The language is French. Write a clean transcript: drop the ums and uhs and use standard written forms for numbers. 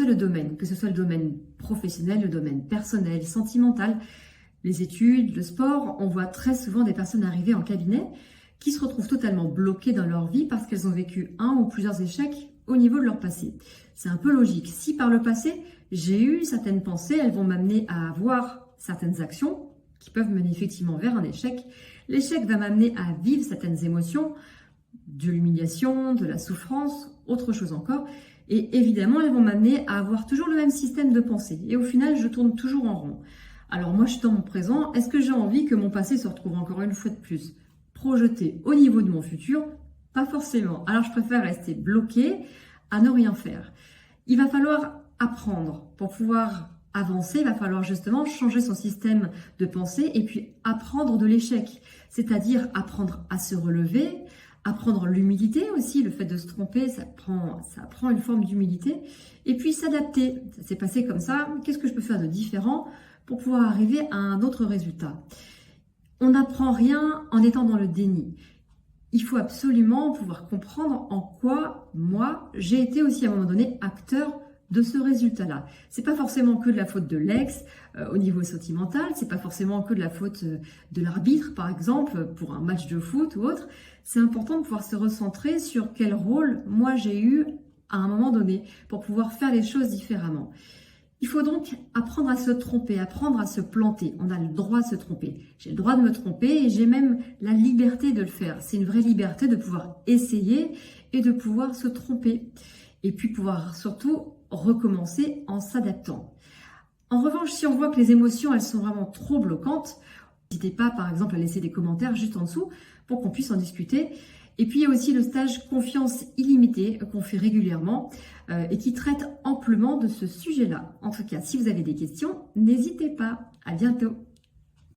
soit le domaine, que ce soit le domaine professionnel, le domaine personnel, sentimental, les études, le sport, on voit très souvent des personnes arriver en cabinet qui se retrouvent totalement bloquées dans leur vie parce qu'elles ont vécu un ou plusieurs échecs au niveau de leur passé. C'est un peu logique. Si par le passé, j'ai eu certaines pensées, elles vont m'amener à avoir certaines actions qui peuvent mener effectivement vers un échec. L'échec va m'amener à vivre certaines émotions, de l'humiliation, de la souffrance, autre chose encore. Et évidemment, elles vont m'amener à avoir toujours le même système de pensée. Et au final, je tourne toujours en rond. Alors moi, je suis dans mon présent. Est-ce que j'ai envie que mon passé se retrouve encore une fois de plus projeté au niveau de mon futur? Pas forcément. Alors je préfère rester bloquée à ne rien faire. Il va falloir apprendre pour pouvoir avancer. Il va falloir justement changer son système de pensée et puis apprendre de l'échec. C'est-à-dire apprendre à se relever, apprendre l'humilité aussi, le fait de se tromper, ça prend une forme d'humilité. Et puis s'adapter. Ça s'est passé comme ça. Qu'est-ce que je peux faire de différent pour pouvoir arriver à un autre résultat? On n'apprend rien en étant dans le déni. Il faut absolument pouvoir comprendre en quoi, moi, j'ai été aussi à un moment donné acteur de ce résultat-là. C'est pas forcément que de la faute de l'ex au niveau sentimental, c'est pas forcément que de la faute de l'arbitre, par exemple, pour un match de foot ou autre. C'est important de pouvoir se recentrer sur quel rôle moi j'ai eu à un moment donné pour pouvoir faire les choses différemment. Il faut donc apprendre à se tromper, apprendre à se planter. On a le droit de se tromper. J'ai le droit de me tromper et j'ai même la liberté de le faire. C'est une vraie liberté de pouvoir essayer et de pouvoir se tromper. Et puis pouvoir surtout recommencer en s'adaptant. En revanche, si on voit que les émotions, elles sont vraiment trop bloquantes, n'hésitez pas par exemple à laisser des commentaires juste en dessous pour qu'on puisse en discuter. Et puis il y a aussi le stage Confiance illimitée qu'on fait régulièrement et qui traite amplement de ce sujet-là. En tout cas, si vous avez des questions, n'hésitez pas. À bientôt.